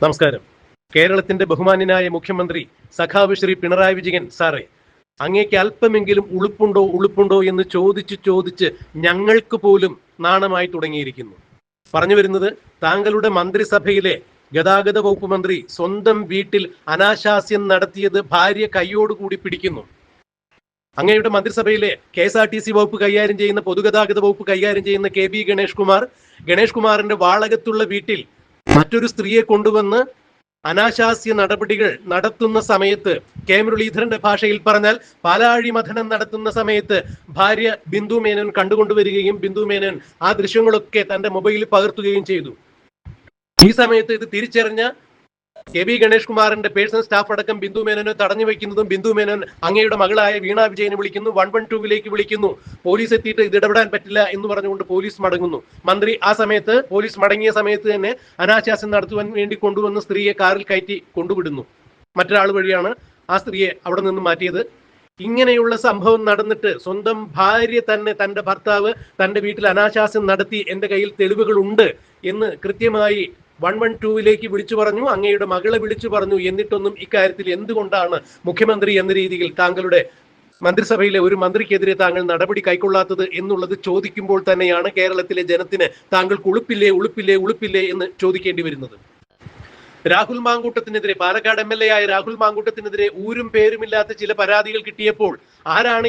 നമസ്കാരം. കേരളത്തിന്റെ ബഹുമാന്യനായ മുഖ്യമന്ത്രി സഖാവ് ശ്രീ പിണറായി വിജയൻ സാറേ, അങ്ങേക്ക് അല്പമെങ്കിലും ഉളുപ്പുണ്ടോ എന്ന് ചോദിച്ച് ഞങ്ങൾക്ക് പോലും നാണമായി തുടങ്ങിയിരിക്കുന്നു. പറഞ്ഞു വരുന്നത്, താങ്കളുടെ മന്ത്രിസഭയിലെ ഗതാഗത വകുപ്പ് മന്ത്രി സ്വന്തം വീട്ടിൽ അനാശാസ്യം നടത്തിയത് ഭാര്യ കൈയോടുകൂടി പിടിക്കുന്നു. അങ്ങയുടെ മന്ത്രിസഭയിലെ KSRTC വകുപ്പ് കൈകാര്യം ചെയ്യുന്ന, പൊതുഗതാഗത വകുപ്പ് കൈകാര്യം ചെയ്യുന്ന KB ഗണേഷ് കുമാറിന്റെ വാളകത്തുള്ള വീട്ടിൽ മറ്റൊരു സ്ത്രീയെ കൊണ്ടുവന്ന് അനാശാസ്യ നടപടികൾ നടത്തുന്ന സമയത്ത്, കെ മുരളീധരന്റെ ഭാഷയിൽ പറഞ്ഞാൽ പാലാഴി മഥനം നടത്തുന്ന സമയത്ത് ഭാര്യ ബിന്ദു മേനോൻ കണ്ടുകൊണ്ടുവരികയും ബിന്ദു മേനോൻ ആ ദൃശ്യങ്ങളൊക്കെ തന്റെ മൊബൈലിൽ പകർത്തുകയും ചെയ്തു. ഈ സമയത്ത് ഇത് തിരിച്ചറിഞ്ഞ KB ഗണേഷ് കുമാറിന്റെ പേഴ്സണൽ സ്റ്റാഫ് അടക്കം ബിന്ദു മേനോനെ തടഞ്ഞു വെക്കുന്നതും, ബിന്ദു മേനോൻ അങ്ങയുടെ മകളായ വീണ വിജയനെ വിളിക്കുന്നു, 112 വിളിക്കുന്നു. പോലീസ് എത്തിയിട്ട് ഇത് ഇടപെടാൻ പറ്റില്ല എന്ന് പറഞ്ഞുകൊണ്ട് പോലീസ് മടങ്ങുന്നു. മന്ത്രി ആ സമയത്ത്, പോലീസ് മടങ്ങിയ സമയത്ത് തന്നെ അനാശാസ്യം നടത്തുവാൻ വേണ്ടി കൊണ്ടുവന്ന സ്ത്രീയെ കാറിൽ കയറ്റി കൊണ്ടുവിടുന്നു. മറ്റൊരാൾ വഴിയാണ് ആ സ്ത്രീയെ അവിടെ നിന്ന് മാറ്റിയത്. ഇങ്ങനെയുള്ള സംഭവം നടന്നിട്ട് സ്വന്തം ഭാര്യ തന്നെ, തന്റെ ഭർത്താവ് തന്റെ വീട്ടിൽ അനാശാസ്യം നടത്തി, എന്റെ കയ്യിൽ തെളിവുകളുണ്ട് എന്ന് കൃത്യമായി 112 വിളിച്ചു പറഞ്ഞു, അങ്ങയുടെ മകളെ വിളിച്ചു പറഞ്ഞു. എന്നിട്ടൊന്നും ഇക്കാര്യത്തിൽ എന്തുകൊണ്ടാണ് മുഖ്യമന്ത്രി എന്ന രീതിയിൽ താങ്കളുടെ മന്ത്രിസഭയിലെ ഒരു മന്ത്രിക്കെതിരെ താങ്കൾ നടപടി കൈക്കൊള്ളാത്തത് എന്നുള്ളത് ചോദിക്കുമ്പോൾ തന്നെയാണ് കേരളത്തിലെ ജനത്തിന് താങ്കൾക്ക് ഉളുപ്പില്ലേ എന്ന് ചോദിക്കേണ്ടി വരുന്നത്. രാഹുൽ മാങ്കൂട്ടത്തിനെതിരെ, പാലക്കാട് MLA ആയ രാഹുൽ മാങ്കൂട്ടത്തിനെതിരെ ഊരും പേരുമില്ലാത്ത ചില പരാതികൾ കിട്ടിയപ്പോൾ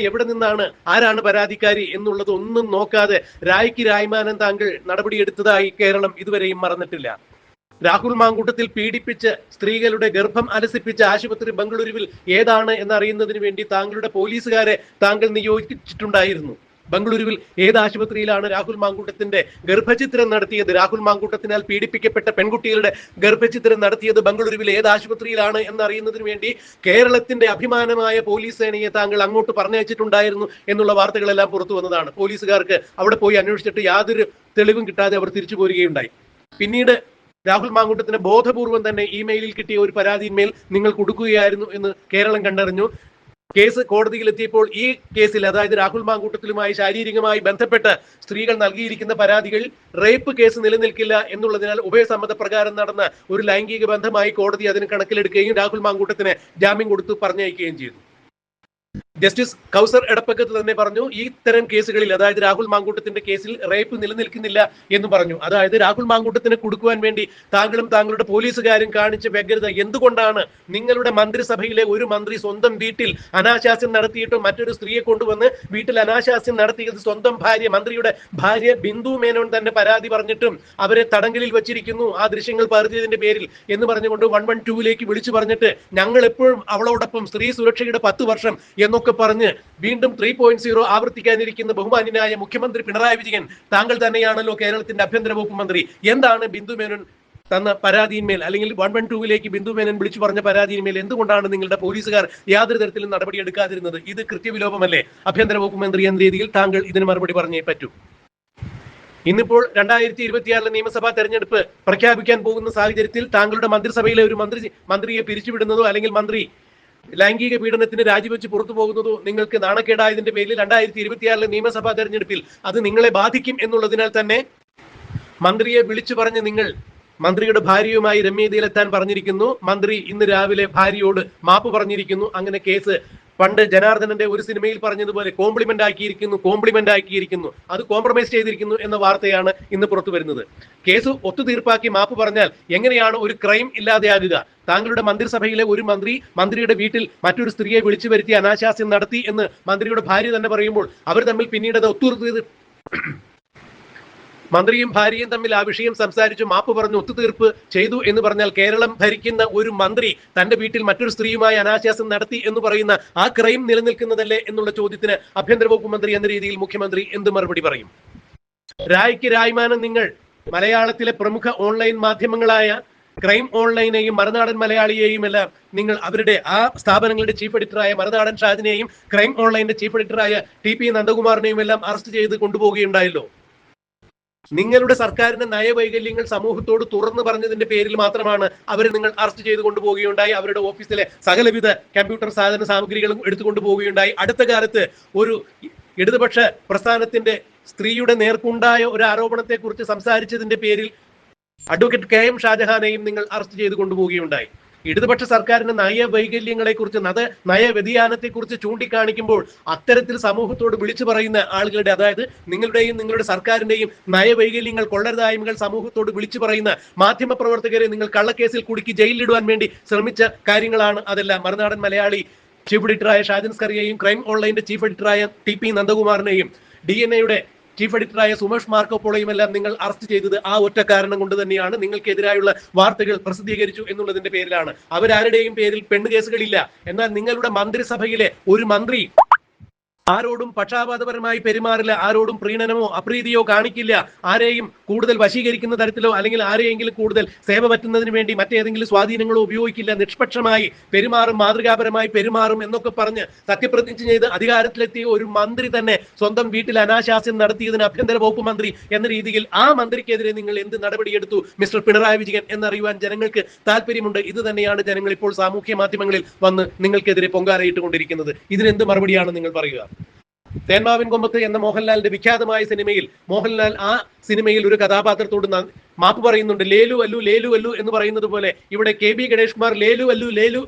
എവിടെ നിന്നാണ്, ആരാണ് പരാതിക്കാരി എന്നുള്ളത് ഒന്നും നോക്കാതെ രായ്ക്ക് രായ്മാനം താങ്കൾ നടപടിയെടുത്തതായി കേരളം ഇതുവരെയും മറന്നിട്ടില്ല. രാഹുൽ മാങ്കൂട്ടത്തിൽ പീഡിപ്പിച്ച് സ്ത്രീകളുടെ ഗർഭം അലസിപ്പിച്ച ആശുപത്രി ബംഗളൂരുവിൽ ഏതാണ് എന്നറിയുന്നതിന് വേണ്ടി താങ്കളുടെ പോലീസുകാരെ താങ്കൾ നിയോഗിച്ചിട്ടുണ്ടായിരുന്നു. ബംഗളൂരുവിൽ ഏത് ആശുപത്രിയിലാണ് രാഹുൽ മാങ്കൂട്ടത്തിന്റെ ഗർഭചിത്രം നടത്തിയത്? രാഹുൽ മാങ്കൂട്ടത്തിനാൽ പീഡിപ്പിക്കപ്പെട്ട പെൺകുട്ടികളുടെ ഗർഭചിത്രം നടത്തിയത് ബംഗളൂരുവിൽ ഏത് ആശുപത്രിയിലാണ് എന്നറിയുന്നതിന് വേണ്ടി കേരളത്തിന്റെ അഭിമാനമായ പോലീസ് സേനയെ താങ്കൾ അങ്ങോട്ട് പറഞ്ഞയച്ചിട്ടുണ്ടായിരുന്നു എന്നുള്ള വാർത്തകളെല്ലാം പുറത്തു വന്നതാണ്. പോലീസുകാർക്ക് അവിടെ പോയി അന്വേഷിച്ചിട്ട് യാതൊരു തെളിവും കിട്ടാതെ അവർ തിരിച്ചു പോരുകയുണ്ടായി. പിന്നീട് രാഹുൽ മാങ്കൂട്ടത്തിന് ബോധപൂർവം തന്നെ ഇമെയിലിൽ കിട്ടിയ ഒരു പരാതിന്മേൽ നിങ്ങൾ കൊടുക്കുകയായിരുന്നു എന്ന് കേരളം കണ്ടറിഞ്ഞു. കേസ് കോടതിയിലെത്തിയപ്പോൾ ഈ കേസിൽ, അതായത് രാഹുൽ മാങ്കൂട്ടത്തിലുമായി ശാരീരികമായി ബന്ധപ്പെട്ട് സ്ത്രീകൾ നൽകിയിരിക്കുന്ന പരാതികൾ റേപ്പ് കേസ് നിലനിൽക്കില്ല എന്നുള്ളതിനാൽ ഉഭയസമ്മത പ്രകാരം നടന്ന ഒരു ലൈംഗിക ബന്ധമായി കോടതി അതിന് കണക്കിലെടുക്കുകയും രാഹുൽ മാങ്കൂട്ടത്തിന് ജാമ്യം കൊടുത്തു പറഞ്ഞയക്കുകയും ചെയ്തു. ജസ്റ്റിസ് കൗസർ എടപ്പക്കത്ത് തന്നെ പറഞ്ഞു, ഈ ഇത്തരം കേസുകളിൽ, അതായത് രാഹുൽ മാങ്കൂട്ടത്തിന്റെ കേസിൽ റേപ്പ് നിലനിൽക്കുന്നില്ല എന്ന് പറഞ്ഞു. അതായത് രാഹുൽ മാങ്കൂട്ടത്തിന് കൊടുക്കുവാൻ വേണ്ടി താങ്കളും താങ്കളുടെ പോലീസുകാരും കാണിച്ച വ്യഗ്രത എന്തുകൊണ്ടാണ്? നിങ്ങളുടെ മന്ത്രിസഭയിലെ ഒരു മന്ത്രി സ്വന്തം വീട്ടിൽ അനാശാസ്യം നടത്തിയിട്ടും മറ്റൊരു സ്ത്രീയെ കൊണ്ടുവന്ന് വീട്ടിൽ അനാശാസ്യം നടത്തിയത് സ്വന്തം ഭാര്യ, മന്ത്രിയുടെ ഭാര്യ ബിന്ദു മേനോൻ തന്നെ പരാതി പറഞ്ഞിട്ടും അവരെ തടങ്കലിൽ വെച്ചിരിക്കുന്നു ആ ദൃശ്യങ്ങൾ പകർത്തിയതിന്റെ പേരിൽ എന്ന് പറഞ്ഞുകൊണ്ട് 112 വിളിച്ചു പറഞ്ഞിട്ട് ഞങ്ങൾ എപ്പോഴും അവളോടൊപ്പം, സ്ത്രീ സുരക്ഷയുടെ 10 വർഷം എന്നൊക്കെ പറഞ്ഞ് വീണ്ടും 3.0 ആവർത്തിക്കാനിരിക്കുന്ന ബഹുമാന്യനായ മുഖ്യമന്ത്രി പിണറായി വിജയൻ, താങ്കൾ തന്നെയാണല്ലോ കേരളത്തിന്റെ ആഭ്യന്തര വകുപ്പ് മന്ത്രി. എന്താണ് ബിന്ദു മേനോൻ തന്ന പരാതിയിന്മേൽ, അല്ലെങ്കിൽ 112 ബിന്ദു മേനോൻ വിളിച്ചു പറഞ്ഞ പരാതിയിന്മേൽ എന്തുകൊണ്ടാണ് നിങ്ങളുടെ പോലീസുകാർ യാതൊരു തരത്തിലും നടപടിയെടുക്കാതിരുന്നത്? ഇത് കൃത്യവിലോപമല്ലേ? ആഭ്യന്തര വകുപ്പ് മന്ത്രി എന്ന രീതിയിൽ താങ്കൾ ഇതിന് മറുപടി പറഞ്ഞേ പറ്റൂ. ഇന്നിപ്പോൾ 2026 നിയമസഭാ തെരഞ്ഞെടുപ്പ് പ്രഖ്യാപിക്കാൻ പോകുന്ന സാഹചര്യത്തിൽ താങ്കളുടെ മന്ത്രിസഭയിലെ ഒരു മന്ത്രിയെ പിരിച്ചുവിടുന്നതോ അല്ലെങ്കിൽ മന്ത്രി ലൈംഗിക പീഡനത്തിന് രാജിവെച്ച് പുറത്തു പോകുന്നതോ നിങ്ങൾക്ക് നാണക്കേടായതിന്റെ പേരിൽ 2026 നിയമസഭാ തെരഞ്ഞെടുപ്പിൽ അത് നിങ്ങളെ ബാധിക്കും എന്നുള്ളതിനാൽ തന്നെ മന്ത്രിയെ വിളിച്ചു പറഞ്ഞ് നിങ്ങൾ മന്ത്രിയുടെ ഭാര്യയുമായി രമ്യതയിലെത്താൻ പറഞ്ഞിരിക്കുന്നു. മന്ത്രി ഇന്ന് രാവിലെ ഭാര്യയോട് മാപ്പ് പറഞ്ഞിരിക്കുന്നു. അങ്ങനെ കേസ് പണ്ട് ജനാർദ്ദനന്റെ ഒരു സിനിമയിൽ പറഞ്ഞതുപോലെ കോംപ്ലിമെന്റ് ആക്കിയിരിക്കുന്നു, അത് കോംപ്രമൈസ് ചെയ്തിരിക്കുന്നു എന്ന വാർത്തയാണ് ഇന്ന് പുറത്തു വരുന്നത്. കേസ് ഒത്തുതീർപ്പാക്കി മാപ്പ് പറഞ്ഞാൽ എങ്ങനെയാണ് ഒരു ക്രൈം ഇല്ലാതെയാകുക? താങ്കളുടെ മന്ത്രിസഭയിലെ ഒരു മന്ത്രിയുടെ വീട്ടിൽ മറ്റൊരു സ്ത്രീയെ വിളിച്ചു വരുത്തി അനാശാസ്യം നടത്തി എന്ന് മന്ത്രിയുടെ ഭാര്യ തന്നെ പറയുമ്പോൾ അവർ തമ്മിൽ പിന്നീട് അത് മന്ത്രിയും ഭാര്യയും തമ്മിൽ ആ വിഷയം സംസാരിച്ചു മാപ്പ് പറഞ്ഞു ഒത്തുതീർപ്പ് ചെയ്തു എന്ന് പറഞ്ഞാൽ കേരളം ഭരിക്കുന്ന ഒരു മന്ത്രി തന്റെ വീട്ടിൽ മറ്റൊരു സ്ത്രീയുമായി അനാശാസ്യം നടത്തി എന്ന് പറയുന്ന ആ ക്രൈം നിലനിൽക്കുന്നതല്ലേ എന്നുള്ള ചോദ്യത്തിന് ആഭ്യന്തര വകുപ്പ് മന്ത്രി എന്ന രീതിയിൽ മുഖ്യമന്ത്രി എന്ത് മറുപടി പറയും? രായ്ക്ക് രായ്മാനം നിങ്ങൾ മലയാളത്തിലെ പ്രമുഖ ഓൺലൈൻ മാധ്യമങ്ങളായ ക്രൈം ഓൺലൈനെയും മറുനാടൻ മലയാളിയെയും എല്ലാം നിങ്ങൾ അവരുടെ ആ സ്ഥാപനങ്ങളുടെ ചീഫ് എഡിറ്ററായ മറുനാടൻ ഷാജിനെയും ക്രൈം ഓൺലൈന്റെ ചീഫ് എഡിറ്ററായ TP നന്ദകുമാറിനെയും എല്ലാം അറസ്റ്റ് ചെയ്ത് കൊണ്ടുപോവുകയുണ്ടായല്ലോ. നിങ്ങളുടെ സർക്കാരിന്റെ നയവൈകല്യങ്ങൾ സമൂഹത്തോട് തുറന്നു പറഞ്ഞതിന്റെ പേരിൽ മാത്രമാണ് അവരെ നിങ്ങൾ അറസ്റ്റ് ചെയ്ത് കൊണ്ടുപോവുകയുണ്ടായി. അവരുടെ ഓഫീസിലെ സകലവിധ കമ്പ്യൂട്ടർ സാധന സാമഗ്രികളും എടുത്തുകൊണ്ടു പോവുകയുണ്ടായി. അടുത്ത കാലത്ത് ഒരു ഇടതുപക്ഷ പ്രസ്ഥാനത്തിന്റെ സ്ത്രീയുടെ നേർക്കുണ്ടായ ഒരു ആരോപണത്തെ കുറിച്ച് സംസാരിച്ചതിന്റെ പേരിൽ അഡ്വക്കേറ്റ് കെ എം ഷാജഹാനെയും നിങ്ങൾ അറസ്റ്റ് ചെയ്ത് കൊണ്ടുപോവുകയുണ്ടായി. ഇടതുപക്ഷ സർക്കാരിന്റെ നയവൈകല്യങ്ങളെക്കുറിച്ച് നയവ്യതിയാനത്തെക്കുറിച്ച് ചൂണ്ടിക്കാണിക്കുമ്പോൾ അത്തരത്തിൽ സമൂഹത്തോട് വിളിച്ചു പറയുന്ന ആളുകളുടെ, അതായത് നിങ്ങളുടെയും നിങ്ങളുടെ സർക്കാരിന്റെയും നയവൈകല്യങ്ങൾ, കൊള്ളരുതായ്മകൾ സമൂഹത്തോട് വിളിച്ചു പറയുന്ന മാധ്യമ പ്രവർത്തകരെ നിങ്ങൾ കള്ളക്കേസിൽ കുടുക്കി ജയിലിലിടുവാൻ വേണ്ടി ശ്രമിച്ച കാര്യങ്ങളാണ് അതെല്ലാം. മറുനാടൻ മലയാളി ചീഫ് എഡിറ്ററായ ഷാജൻ സ്കറിയയും ക്രൈം ഓൺലൈന്റെ ചീഫ് എഡിറ്ററായ TP നന്ദകുമാറിനെയും DNA-യുടെ ചീഫ് എഡിറ്ററായ സുമേഷ് മാർക്കോപ്പോളയും എല്ലാം നിങ്ങൾ അറസ്റ്റ് ചെയ്തത് ആ ഒറ്റ കാരണം കൊണ്ട് തന്നെയാണ്. നിങ്ങൾക്കെതിരായുള്ള വാർത്തകൾ പ്രസിദ്ധീകരിച്ചു എന്നുള്ളതിന്റെ പേരിലാണ്. അവരാരുടെയും പേരിൽ പെണ്ണുകേസുകളില്ല. എന്നാൽ നിങ്ങളുടെ മന്ത്രിസഭയിലെ ഒരു മന്ത്രി ആരോടും പക്ഷാപാതപരമായി പെരുമാറില്ല, ആരോടും പ്രീണനമോ അപ്രീതിയോ കാണിക്കില്ല, ആരെയും കൂടുതൽ വശീകരിക്കുന്ന തരത്തിലോ അല്ലെങ്കിൽ ആരെയെങ്കിലും കൂടുതൽ സേവ പറ്റുന്നതിന് വേണ്ടി മറ്റേതെങ്കിലും സ്വാധീനങ്ങളോ ഉപയോഗിക്കില്ല, നിഷ്പക്ഷമായി പെരുമാറും, മാതൃകാപരമായി പെരുമാറും എന്നൊക്കെ പറഞ്ഞ് സത്യപ്രതിജ്ഞ ചെയ്ത് അധികാരത്തിലെത്തിയ ഒരു മന്ത്രി തന്നെ സ്വന്തം വീട്ടിൽ അനാശാസ്യം നടത്തിയതിന് ആഭ്യന്തര വകുപ്പ് മന്ത്രി എന്ന രീതിയിൽ ആ മന്ത്രിക്കെതിരെ നിങ്ങൾ എന്ത് നടപടിയെടുത്തു മിസ്റ്റർ പിണറായി വിജയൻ എന്നറിയുവാൻ ജനങ്ങൾക്ക് താല്പര്യമുണ്ട്. ഇത് തന്നെയാണ് ജനങ്ങൾ ഇപ്പോൾ സാമൂഹ്യ മാധ്യമങ്ങളിൽ വന്ന് നിങ്ങൾക്കെതിരെ പൊങ്കാലയിട്ടുകൊണ്ടിരിക്കുന്നത്. ഇതിനെന്ത് മറുപടിയാണ് നിങ്ങൾ പറയുക? തേന്മാവിൻ കൊമ്പത്ത് എന്ന മോഹൻലാലിന്റെ വിഖ്യാതമായ സിനിമയിൽ മോഹൻലാൽ ആ സിനിമയിൽ ഒരു കഥാപാത്രത്തോട് മാപ്പ് പറയുന്നുണ്ട്. ലേലു അല്ലു ലേലു അല്ലു എന്ന് പറയുന്നത് പോലെ ഇവിടെ KB ഗണേഷ് കുമാർ ലേലു അല്ലു ലേലു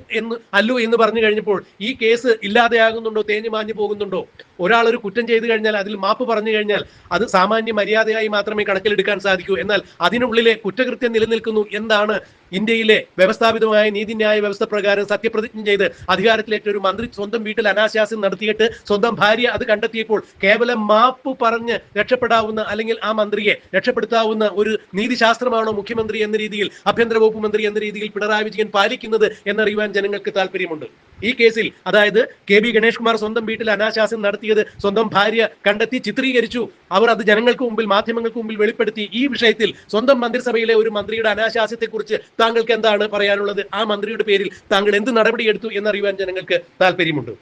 അല്ലു എന്ന് പറഞ്ഞു കഴിഞ്ഞപ്പോൾ ഈ കേസ് ഇല്ലാതെയാകുന്നുണ്ടോ, തേഞ്ഞു മാഞ്ഞു പോകുന്നുണ്ടോ? ഒരാൾ ഒരു കുറ്റം ചെയ്തു കഴിഞ്ഞാൽ അതിൽ മാപ്പ് പറഞ്ഞു കഴിഞ്ഞാൽ അത് സാമാന്യ മര്യാദയായി മാത്രമേ കണക്കിലെടുക്കാൻ സാധിക്കൂ. എന്നാൽ അതിനുള്ളിലെ കുറ്റകൃത്യം നിലനിൽക്കുന്നു. എന്താണ് ഇന്ത്യയിലെ വ്യവസ്ഥാപിതമായ നീതിന്യായ വ്യവസ്ഥ പ്രകാരം സത്യപ്രതിജ്ഞ ചെയ്ത് അധികാരത്തിലേറ്റ ഒരു മന്ത്രി സ്വന്തം വീട്ടിൽ അനാശാസ്യം നടത്തിയിട്ട് സ്വന്തം ഭാര്യ അത് കണ്ടെത്തിയപ്പോൾ കേവലം മാപ്പ് പറഞ്ഞ് രക്ഷപ്പെടാവുന്ന അല്ലെങ്കിൽ ആ മന്ത്രിയെ രക്ഷപ്പെടുത്താവുന്ന ഒരു നീതിശാസ്ത്രമാണോ മുഖ്യമന്ത്രി എന്ന രീതിയിൽ, ആഭ്യന്തര വകുപ്പ് മന്ത്രി എന്ന രീതിയിൽ പിണറായി വിജയൻ പാലിക്കുന്നത് എന്നറിയുവാൻ ജനങ്ങൾക്ക് താല്പര്യമുണ്ട്. ഈ കേസിൽ അതായത് KB ഗണേഷ് കുമാർ സ്വന്തം വീട്ടിൽ അനാശാസ്യം നടത്തിയത് സ്വന്തം ഭാര്യ കണ്ടെത്തി ചിത്രീകരിച്ചു, അവർ അത് ജനങ്ങൾക്ക് മുമ്പിൽ, മാധ്യമങ്ങൾക്ക് മുമ്പിൽ വെളിപ്പെടുത്തി. ഈ വിഷയത്തിൽ സ്വന്തം മന്ത്രിസഭയിലെ ഒരു മന്ത്രിയുടെ അനാശാസ്യത്തെക്കുറിച്ച് താങ്കൾക്ക് എന്താണ് പറയാനുള്ളത്? ആ മന്ത്രിയുടെ പേരിൽ താങ്കൾ എന്ത് നടപടിയെടുത്തു എന്നറിയുവാൻ ജനങ്ങൾക്ക് താല്പര്യമുണ്ട്.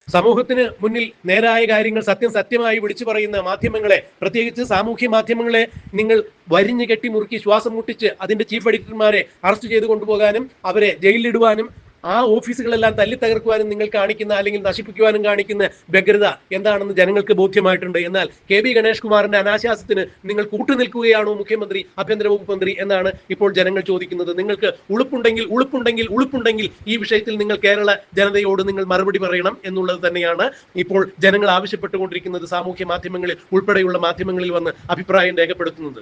സമൂഹത്തിന് മുന്നിൽ നേരായ കാര്യങ്ങൾ സത്യമായി വിളിച്ചു പറയുന്ന മാധ്യമങ്ങളെ, പ്രത്യേകിച്ച് സാമൂഹ്യ മാധ്യമങ്ങളെ നിങ്ങൾ വരിഞ്ഞു കെട്ടി മുറുക്കി ശ്വാസം മുട്ടിച്ച് അതിന്റെ ചീഫ് എഡിറ്റർമാരെ അറസ്റ്റ് ചെയ്ത് കൊണ്ടുപോകാനും അവരെ ജയിലിലിടുവാനും ആ ഓഫീസുകളെല്ലാം തല്ലി തകർക്കുവാനും നിങ്ങൾ കാണിക്കുന്ന അല്ലെങ്കിൽ നശിപ്പിക്കുവാനും കാണിക്കുന്ന വ്യഗ്രത എന്താണെന്ന് ജനങ്ങൾക്ക് ബോധ്യമായിട്ടുണ്ട്. എന്നാൽ KB ഗണേഷ് കുമാറിന്റെ അനാശാസ്യത്തിന് നിങ്ങൾ കൂട്ടുനിൽക്കുകയാണോ മുഖ്യമന്ത്രി, ആഭ്യന്തര വകുപ്പ് മന്ത്രി എന്നാണ് ഇപ്പോൾ ജനങ്ങൾ ചോദിക്കുന്നത്. നിങ്ങൾക്ക് ഉളുപ്പുണ്ടെങ്കിൽ ഈ വിഷയത്തിൽ നിങ്ങൾ കേരള ജനതയോട് നിങ്ങൾ മറുപടി പറയണം എന്നുള്ളത് തന്നെയാണ് ഇപ്പോൾ ജനങ്ങൾ ആവശ്യപ്പെട്ടുകൊണ്ടിരിക്കുന്നത്. സാമൂഹ്യ മാധ്യമങ്ങളിൽ ഉൾപ്പെടെയുള്ള മാധ്യമങ്ങളിൽ വന്ന് അഭിപ്രായം രേഖപ്പെടുത്തുന്നത്.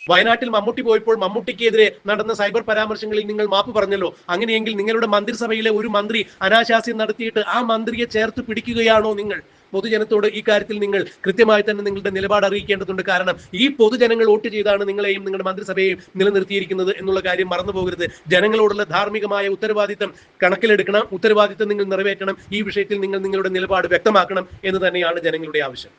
വയനാട്ടിൽ മമ്മൂട്ടി പോയപ്പോൾ മമ്മൂട്ടിക്കെതിരെ നടന്ന സൈബർ പരാമർശങ്ങളിൽ നിങ്ങൾ മാപ്പ് പറഞ്ഞല്ലോ. അങ്ങനെയെങ്കിൽ നിങ്ങളുടെ മന്ത്രിസഭയിലെ ഒരു മന്ത്രി അനാശാസ്യം നടത്തിയിട്ട് ആ മന്ത്രിയെ ചേർത്ത് പിടിക്കുകയാണോ നിങ്ങൾ? പൊതുജനത്തോട് ഈ കാര്യത്തിൽ നിങ്ങൾ കൃത്യമായി തന്നെ നിങ്ങളുടെ നിലപാട് അറിയിക്കേണ്ടതുണ്ട്. കാരണം ഈ പൊതുജനങ്ങൾ വോട്ട് ചെയ്താണ് നിങ്ങളെയും നിങ്ങളുടെ മന്ത്രിസഭയെയും നിലനിർത്തിയിരിക്കുന്നത് എന്നുള്ള കാര്യം മറന്നു പോകരുത്. ജനങ്ങളോടുള്ള ധാർമ്മികമായ ഉത്തരവാദിത്തം കണക്കിലെടുക്കണം, ഉത്തരവാദിത്തം നിങ്ങൾ നിറവേറ്റണം. ഈ വിഷയത്തിൽ നിങ്ങൾ നിങ്ങളുടെ നിലപാട് വ്യക്തമാക്കണം എന്ന് തന്നെയാണ് ജനങ്ങളുടെ ആവശ്യം.